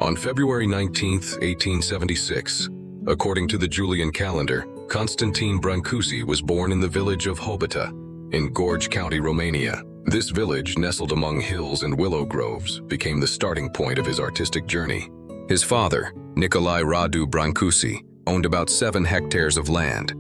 On February 19, 1876, according to the Julian calendar, Constantin Branncusi was born in the village of Hobita in Gorj County, Romania. This village, nestled among hills and willow groves, became the starting point of his artistic journey. His father, Nicolae Radu Brancusi, owned about 7 hectares of land,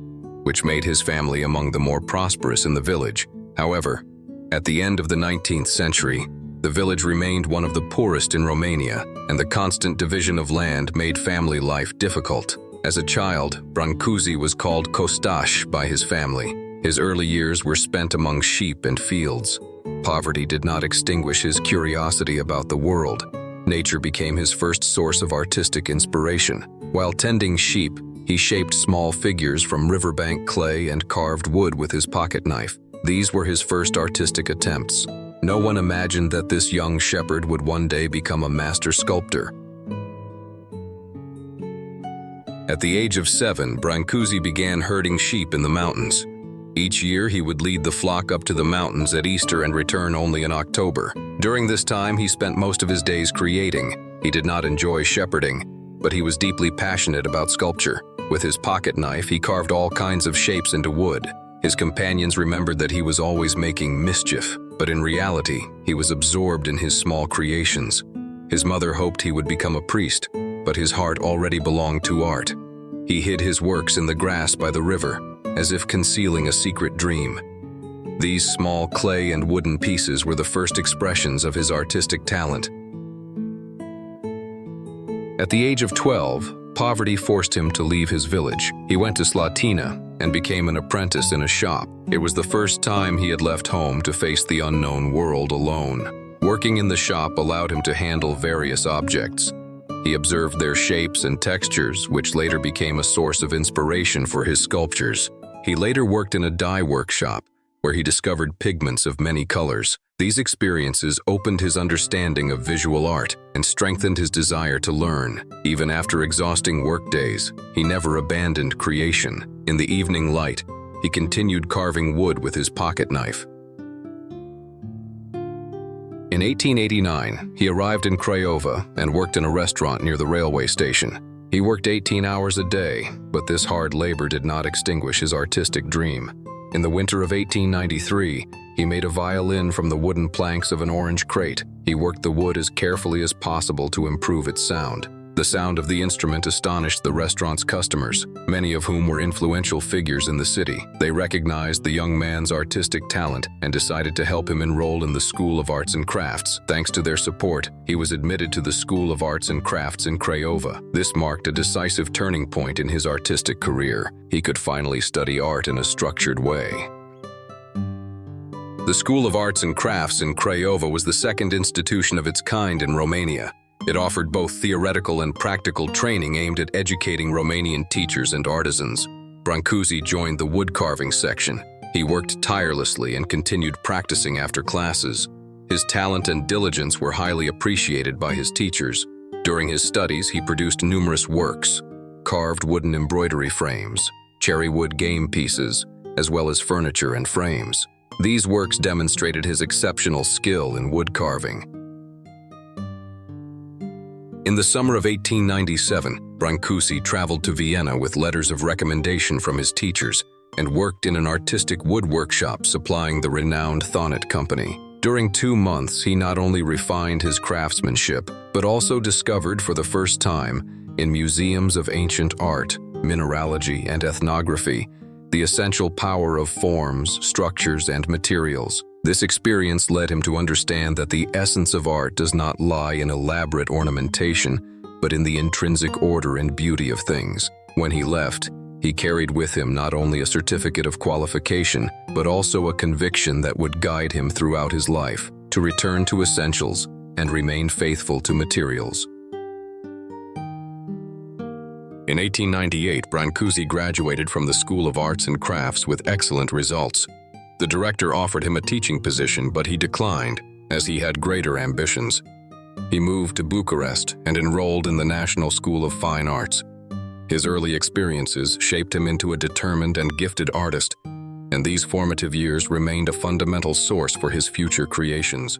which made his family among the more prosperous in the village. However, at the end of the 19th century, the village remained one of the poorest in Romania, and the constant division of land made family life difficult. As a child, Brancusi was called Costaș by his family. His early years were spent among sheep and fields. Poverty did not extinguish his curiosity about the world. Nature became his first source of artistic inspiration. While tending sheep, he shaped small figures from riverbank clay and carved wood with his pocket knife. These were his first artistic attempts. No one imagined that this young shepherd would one day become a master sculptor. At the age of 7, Brancusi began herding sheep in the mountains. Each year, he would lead the flock up to the mountains at Easter and return only in October. During this time, he spent most of his days creating. He did not enjoy shepherding, but he was deeply passionate about sculpture. With his pocket knife, he carved all kinds of shapes into wood. His companions remembered that he was always making mischief, but in reality, he was absorbed in his small creations. His mother hoped he would become a priest, but his heart already belonged to art. He hid his works in the grass by the river, as if concealing a secret dream. These small clay and wooden pieces were the first expressions of his artistic talent. At the age of 12, poverty forced him to leave his village. He went to Slatina and became an apprentice in a shop. It was the first time he had left home to face the unknown world alone. Working in the shop allowed him to handle various objects. He observed their shapes and textures, which later became a source of inspiration for his sculptures. He later worked in a dye workshop, where he discovered pigments of many colors. These experiences opened his understanding of visual art and strengthened his desire to learn. Even after exhausting workdays, he never abandoned creation. In the evening light, he continued carving wood with his pocket knife. In 1889, he arrived in Craiova and worked in a restaurant near the railway station. He worked 18 hours a day, but this hard labor did not extinguish his artistic dream. In the winter of 1893, he made a violin from the wooden planks of an orange crate. He worked the wood as carefully as possible to improve its sound. The sound of the instrument astonished the restaurant's customers, many of whom were influential figures in the city. They recognized the young man's artistic talent and decided to help him enroll in the School of Arts and Crafts. Thanks to their support, he was admitted to the School of Arts and Crafts in Craiova. This marked a decisive turning point in his artistic career. He could finally study art in a structured way. The School of Arts and Crafts in Craiova was the second institution of its kind in Romania. It offered both theoretical and practical training aimed at educating Romanian teachers and artisans. Brancusi joined the wood-carving section. He worked tirelessly and continued practicing after classes. His talent and diligence were highly appreciated by his teachers. During his studies, he produced numerous works: carved wooden embroidery frames, cherry wood game pieces, as well as furniture and frames. These works demonstrated his exceptional skill in wood carving. In the summer of 1897, Brancusi traveled to Vienna with letters of recommendation from his teachers and worked in an artistic wood workshop supplying the renowned Thonet company. During 2 months, he not only refined his craftsmanship, but also discovered for the first time, in museums of ancient art, mineralogy, and ethnography, the essential power of forms, structures, and materials. This experience led him to understand that the essence of art does not lie in elaborate ornamentation, but in the intrinsic order and beauty of things. When he left, he carried with him not only a certificate of qualification, but also a conviction that would guide him throughout his life, to return to essentials and remain faithful to materials. In 1898, Brancusi graduated from the School of Arts and Crafts with excellent results. The director offered him a teaching position, but he declined, as he had greater ambitions. He moved to Bucharest and enrolled in the National School of Fine Arts. His early experiences shaped him into a determined and gifted artist, and these formative years remained a fundamental source for his future creations.